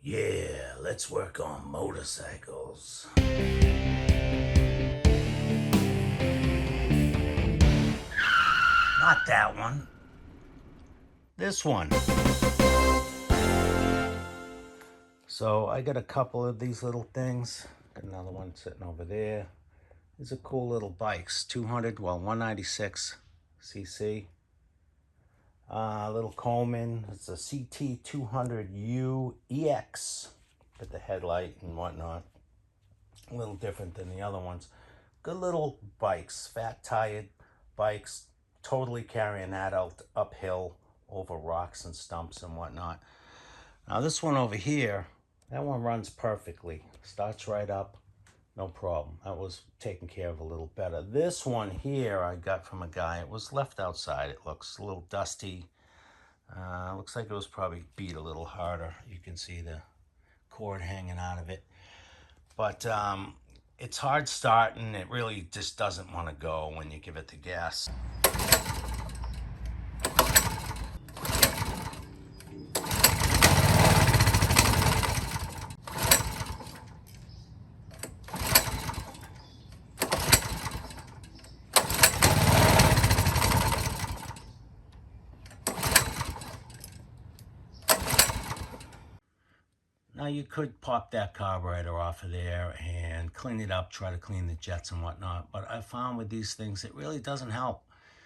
Yeah, let's work on motorcycles. Not that one. This one. So I got a couple of these little things. Got another one sitting over there. These are cool little bikes. 196 cc. Little Coleman. It's a CT200U EX. Got the headlight and whatnot. A little different than the other ones. Good little bikes. Fat tired bikes. Totally carrying that out uphill over rocks and stumps and whatnot. Now this one over here, that one runs perfectly. Starts right up, no problem. That was taken care of a little better. This one here I got from a guy. It was left outside. It looks a little dusty. Looks like it was probably beat a little harder. You can see the cord hanging out of it. But it's hard starting. It really just doesn't want to go when you give it the gas. Now you could pop that carburetor off of there and clean it up, try to clean the jets and whatnot. But I found with these things, it really doesn't help.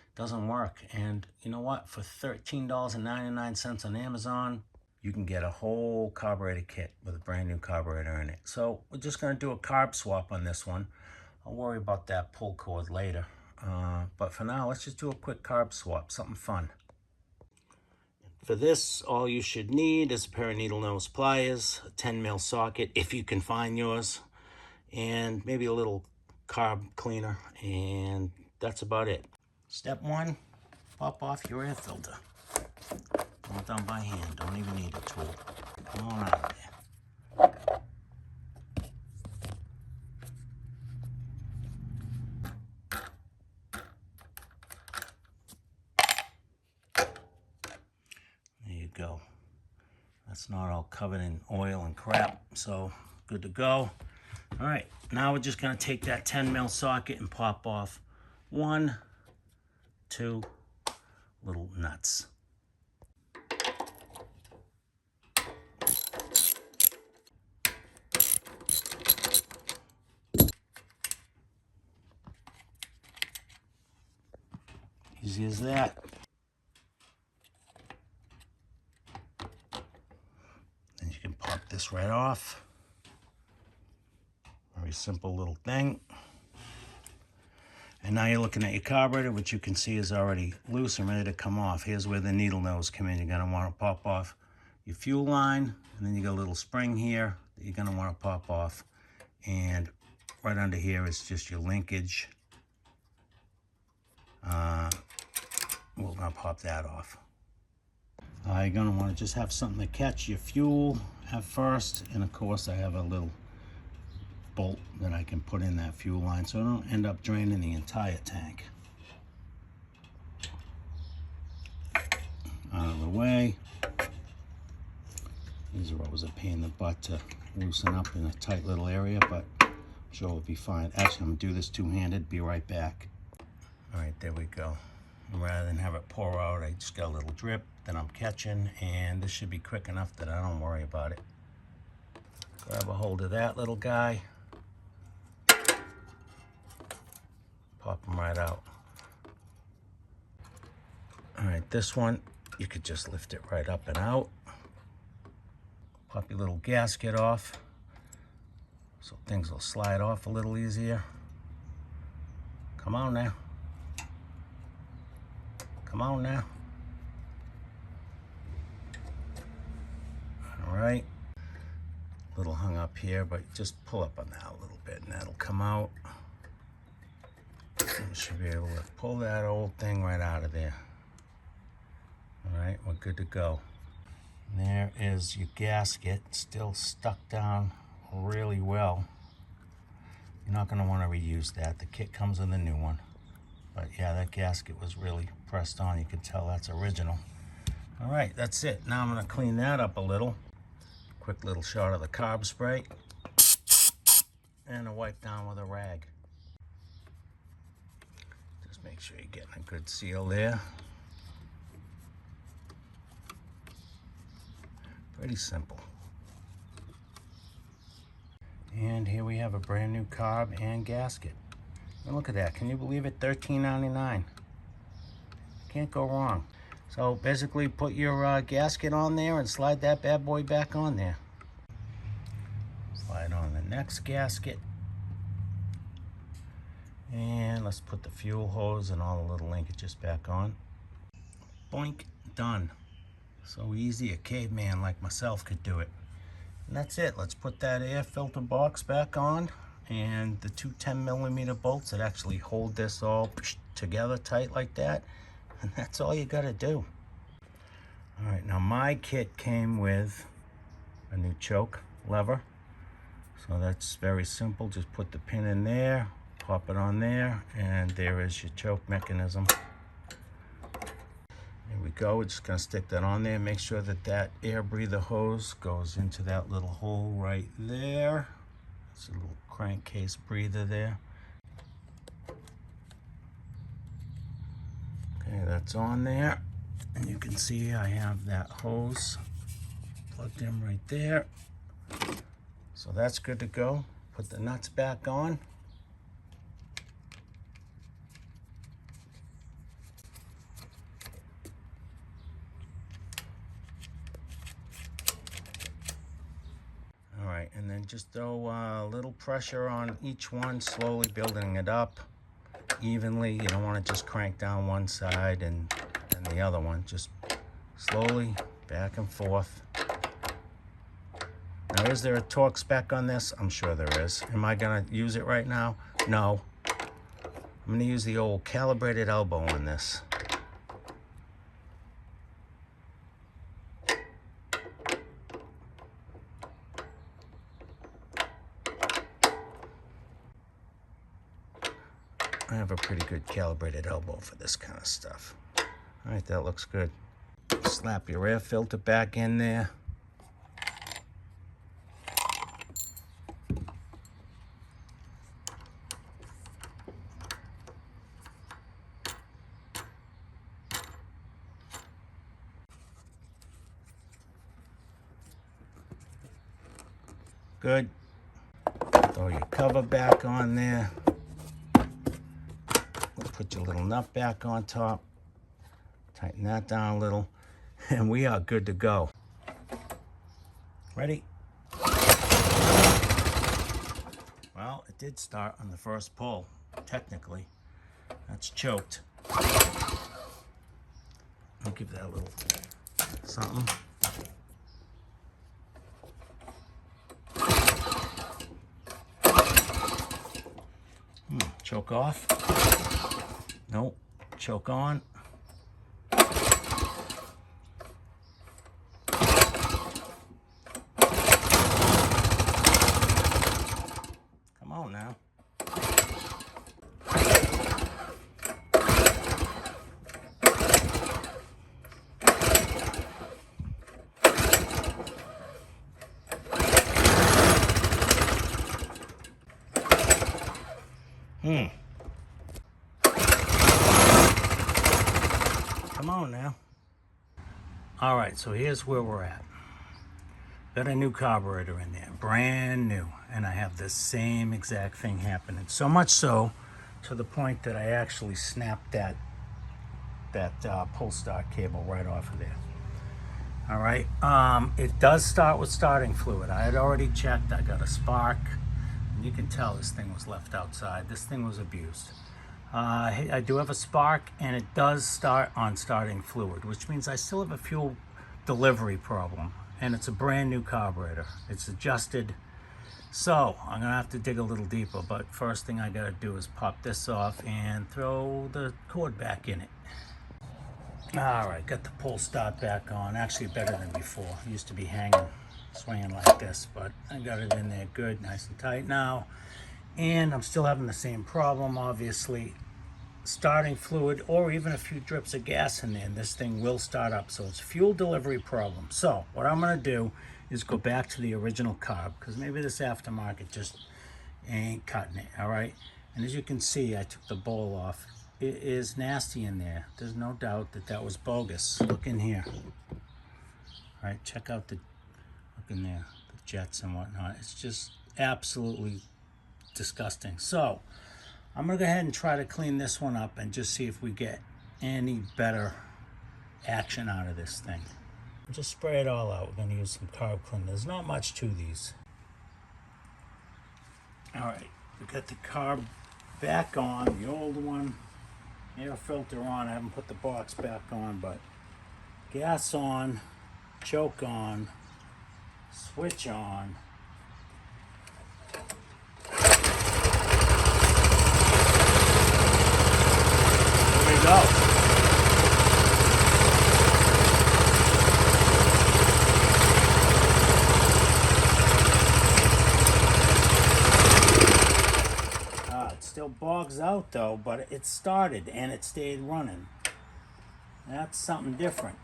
It doesn't work. And you know what? For $13.99 on Amazon, you can get a whole carburetor kit with a brand new carburetor in it. So we're just going to do a carb swap on this one. I'll worry about that pull cord later. But for now, let's just do a quick carb swap, something fun. For this, all you should need is a pair of needle nose pliers, a 10 mil socket, if you can find yours, and maybe a little carb cleaner, and that's about it. Step one, pop off your air filter. All done by hand, don't even need a tool. Come on out of there. Go. That's not all covered in oil and crap, so good to go. All right, now we're just going to take that 10 mil socket and pop off 1, 2 little nuts. Easy as that. This right off. Very simple little thing. And now you're looking at your carburetor, which you can see is already loose and ready to come off. Here's where the needle nose come in. You're going to want to pop off your fuel line, and then you got a little spring here that you're going to want to pop off. And right under here is just your linkage. We're going to pop that off. You're going to want to just have something to catch your fuel at first, and of course I have a little bolt that I can put in that fuel line so I don't end up draining the entire tank. Out of the way. These are always a pain in the butt to loosen up in a tight little area, but I'm sure it'll be fine. Actually, I'm going to do this two-handed. Be right back. All right, there we go. Rather than have it pour out, I just got a little drip that I'm catching, and this should be quick enough that I don't worry about it. Grab a hold of that little guy. Pop him right out. All right, this one, you could just lift it right up and out. Pop your little gasket off so things will slide off a little easier. Come on now. Come on now. All right. A little hung up here, but just pull up on that a little bit and that'll come out. You should be able to pull that old thing right out of there. All right, we're good to go. And there is your gasket, still stuck down really well. You're not going to want to reuse that. The kit comes with a new one. But yeah, that gasket was really pressed on. You could tell that's original. All right, that's it. Now I'm gonna clean that up a little. Quick little shot of the carb spray. And a wipe down with a rag. Just make sure you're getting a good seal there. Pretty simple. And here we have a brand new carb and gasket. And look at that, can you believe it? $13.99. Can't go wrong. So basically put your gasket on there and slide that bad boy back on there. Slide on the next gasket. And let's put the fuel hose and all the little linkages back on. Boink, done. So easy, a caveman like myself could do it. And that's it. Let's put that air filter box back on and the two 10mm bolts that actually hold this all together tight like that. And that's all you gotta do. All right, now my kit came with a new choke lever. So that's very simple. Just put the pin in there, pop it on there, and there is your choke mechanism. There we go. We're just gonna stick that on there. Make sure that that air breather hose goes into that little hole right there. It's a little crankcase breather there. Okay, that's on there. And you can see I have that hose plugged in right there. So that's good to go. Put the nuts back on. All right, and then just throw a little pressure on each one, slowly building it up evenly. You don't want to just crank down one side and the other one. Just slowly back and forth. Now, is there a torque spec on this? I'm sure there is. Am I gonna use it right now? No. I'm gonna use the old calibrated elbow on this. I have a pretty good calibrated elbow for this kind of stuff. All right, that looks good. Slap your air filter back in there. Good. Throw your cover back on there. Put your little nut back on top. Tighten that down a little. And we are good to go. Ready? Well, it did start on the first pull, technically. That's choked. I'll give that a little something. Choke off. Nope. Choke on. Come on now. Come on now. All right, so here's where we're at. Got a new carburetor in there, brand new, and I have the same exact thing happening. So much so, to the point that I actually snapped that pull start cable right off of there. All right, it does start with starting fluid. I had already checked. I got a spark. You can tell this thing was left outside. This thing was abused. I do have a spark, and it does start on starting fluid, which means I still have a fuel delivery problem, and it's a brand new carburetor. It's adjusted. So I'm gonna have to dig a little deeper, but first thing I gotta do is pop this off and throw the cord back in it. All right, got the pull start back on. Actually better than before. It used to be hanging, swinging like this, but I got it in there good, nice and tight now. And I'm still having the same problem, obviously. starting fluid or even a few drips of gas in there, and this thing will start up. So it's a fuel delivery problem. So what I'm going to do is go back to the original carb, because maybe this aftermarket just ain't cutting it. All right, and as you can see, I took the bowl off. It is nasty in there. There's no doubt that that was bogus. Look in here. All right, check out the, look in there, the jets and whatnot. It's just absolutely disgusting. So I'm gonna go ahead and try to clean this one up and just see if we get any better action out of this thing. Just spray it all out. We're gonna use some carb cleaner. There's not much to these. All right, we got the carb back on, the old one, air filter on. I haven't put the box back on, but gas on, choke on, switch on. Here we go. It still bogs out though, but it started and it stayed running. That's something different.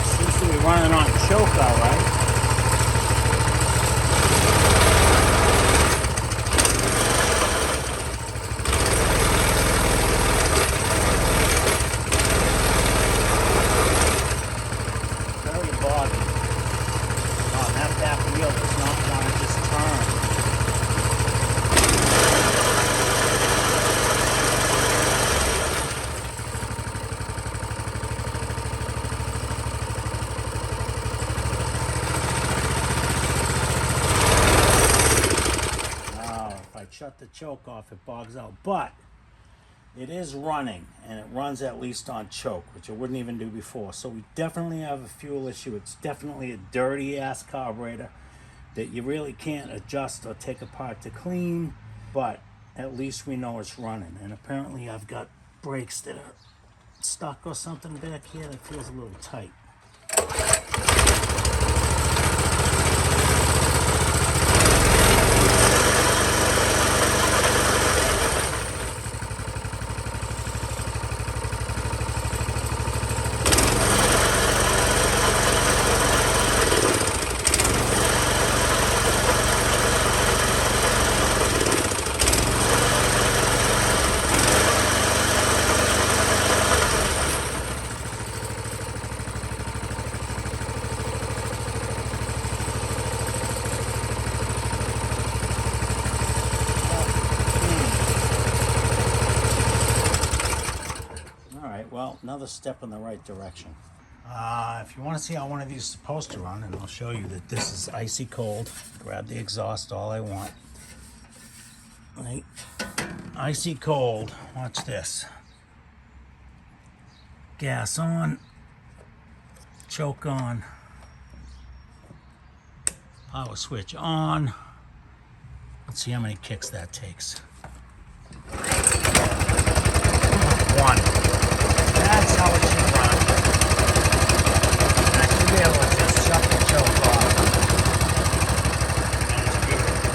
Seems to be running on choke all right. Shut the choke off, it bogs out, but it is running, and it runs at least on choke, which it wouldn't even do before. So we definitely have a fuel issue. It's definitely a dirty ass carburetor that you really can't adjust or take apart to clean, but at least we know it's running. And apparently I've got brakes that are stuck or something back here that feels a little tight. Well, another step in the right direction. If you want to see how one of these is supposed to run, and I'll show you that this is icy cold. Grab the exhaust all I want. Right? Icy cold. Watch this. Gas on. Choke on. Power switch on. Let's see how many kicks that takes. One. That's how it should run. And I should be able to just shut the choke off. And it's beautiful.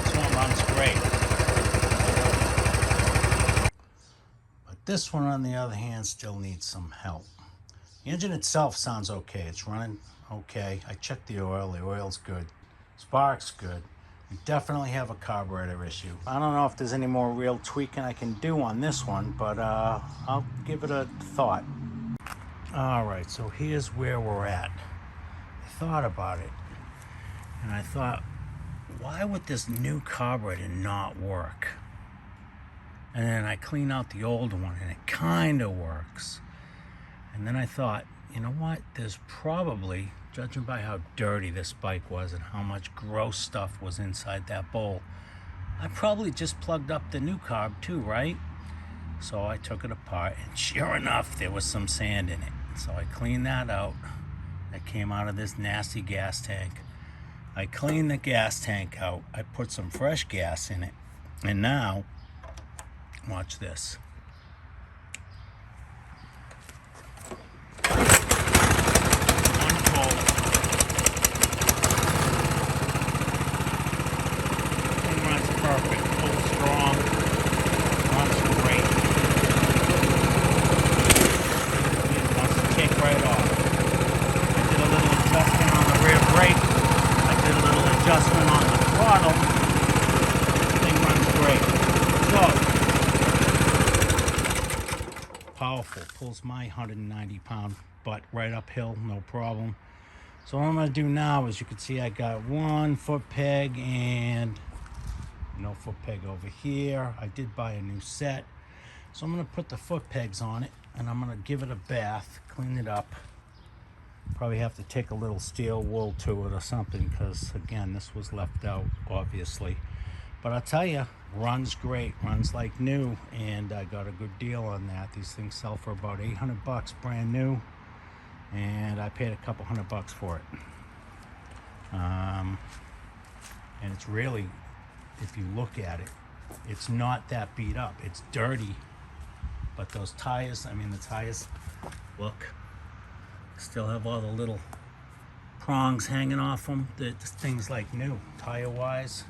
This one runs great. But this one, on the other hand, still needs some help. The engine itself sounds okay. It's running okay. I checked the oil. The oil's good. Spark's good. We definitely have a carburetor issue. I don't know if there's any more real tweaking I can do on this one, but I'll give it a thought. All right, so here's where we're at. I thought about it, and I thought, why would this new carburetor not work? And then I clean out the old one, and it kind of works. And then I thought, you know what? There's probably, judging by how dirty this bike was and how much gross stuff was inside that bowl, I probably just plugged up the new carb too, right? So I took it apart, and sure enough, there was some sand in it. So I cleaned that out. That came out of this nasty gas tank. I cleaned the gas tank out. I put some fresh gas in it. And now, watch this. Perfect, full strong, runs great. It wants to kick right off. I did a little adjustment on the rear brake. I did a little adjustment on the throttle. The thing runs great. So, powerful, pulls my 190-pound butt right uphill, no problem. So what I'm going to do now is, you can see I got one foot peg and no foot peg over here. I did buy a new set. So I'm going to put the foot pegs on it, and I'm going to give it a bath, clean it up. Probably have to take a little steel wool to it or something, because again, this was left out, obviously. But I'll tell you, runs great, runs like new, and I got a good deal on that. These things sell for about 800 bucks brand new, and I paid a couple $100 for it. And it's really, if you look at it, it's not that beat up. It's dirty, but those tires, I mean, the tires, look, still have all the little prongs hanging off them. The thing's like new, tire-wise.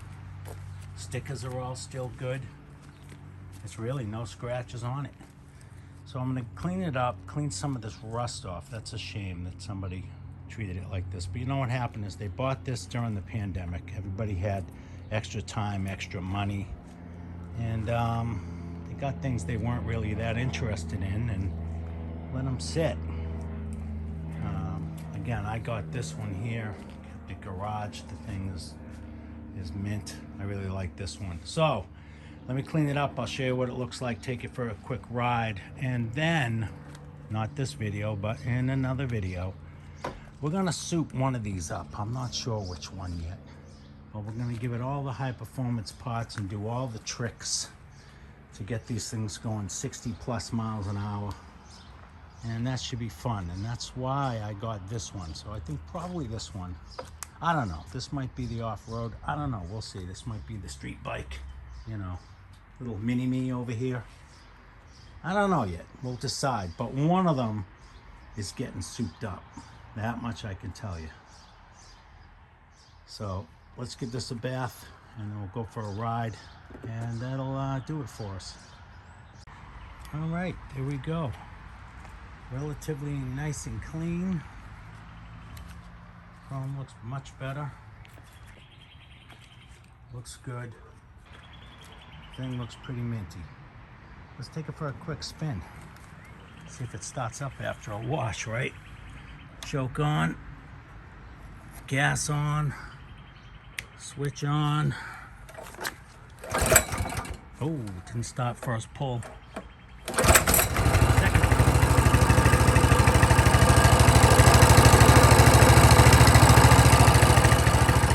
Stickers are all still good. It's really no scratches on it. So I'm gonna clean it up, clean some of this rust off. That's a shame that somebody treated it like this. But you know what happened is, they bought this during the pandemic. Everybody had extra time, extra money, and they got things they weren't really that interested in, and let them sit. Again, I got this one here, the garage. The thing is mint. I really like this one. So let me clean it up. I'll show you what it looks like, take it for a quick ride, and then, not this video, but in another video, we're gonna soup one of these up. I'm not sure which one yet. But we're going to give it all the high performance parts and do all the tricks to get these things going 60 plus miles an hour. And that should be fun. And that's why I got this one. So I think probably this one. I don't know. This might be the off-road. I don't know. We'll see. This might be the street bike. You know, little mini-me over here. I don't know yet. We'll decide. But one of them is getting souped up. That much I can tell you. So let's give this a bath, and then we'll go for a ride, and that'll do it for us. All right, there we go. Relatively nice and clean. Chrome looks much better. Looks good. Thing looks pretty minty. Let's take it for a quick spin. See if it starts up after a wash, right? Choke on. Gas on. Switch on. Oh, didn't start first pull. Second.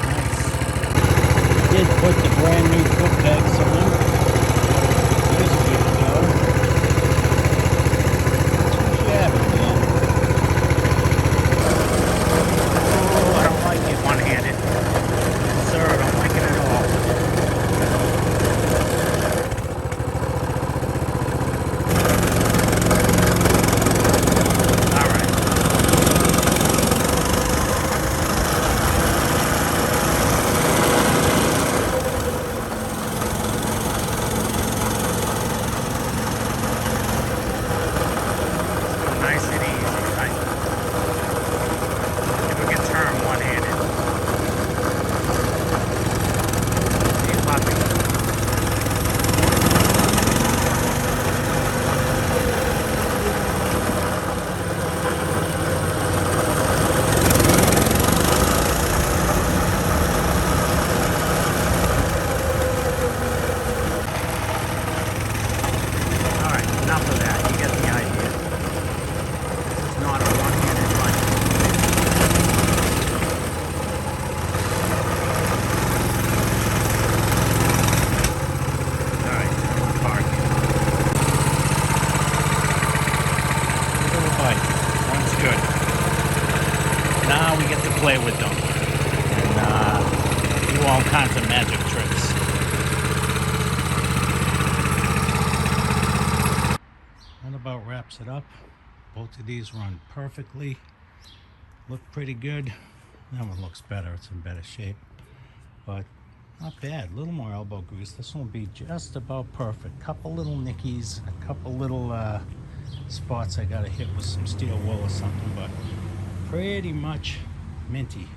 Nice. Did put the brand new foot pegs on. Here's a good go. Too shabby, man. Oh, I don't like it one-handed. Sir, I don't like it at all. All right. Nice and easy, right? If we can turn one-handed. Enough of that, you get the idea. This is not a one-handed bike. Alright, park. Little bike, one's good. Now we get to play with them. And wraps it up. Both of these run perfectly. Look pretty good. That one looks better. It's in better shape. But not bad. A little more elbow grease. This one will be just about perfect. Couple little nickies, a couple little spots I gotta hit with some steel wool or something, but pretty much minty.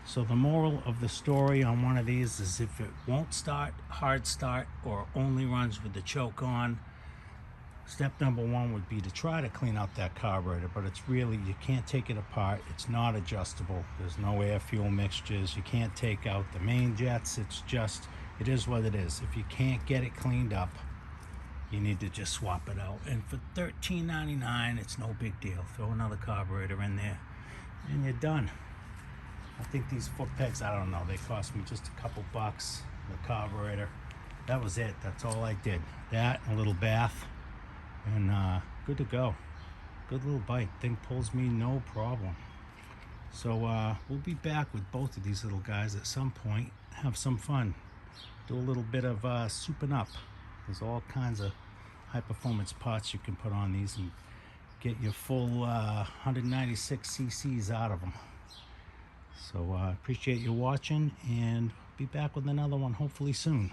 So the moral of the story on one of these is if it won't start, hard start, or only runs with the choke on, step number one would be to try to clean out that carburetor, but it's really, you can't take it apart. It's not adjustable. There's no air fuel mixtures. You can't take out the main jets. It's just, it is what it is. If you can't get it cleaned up, you need to just swap it out. And for $13.99, it's no big deal. Throw another carburetor in there and you're done. I think these foot pegs, I don't know, they cost me just a couple bucks. The carburetor, that was it. That's all I did. That and a little bath, and good to go. Good little bike. Thing pulls me no problem. So we'll be back with both of these little guys at some point. Have some fun. Do a little bit of souping up. There's all kinds of high performance parts you can put on these and get your full 196 cc's out of them. So appreciate you watching, and be back with another one hopefully soon.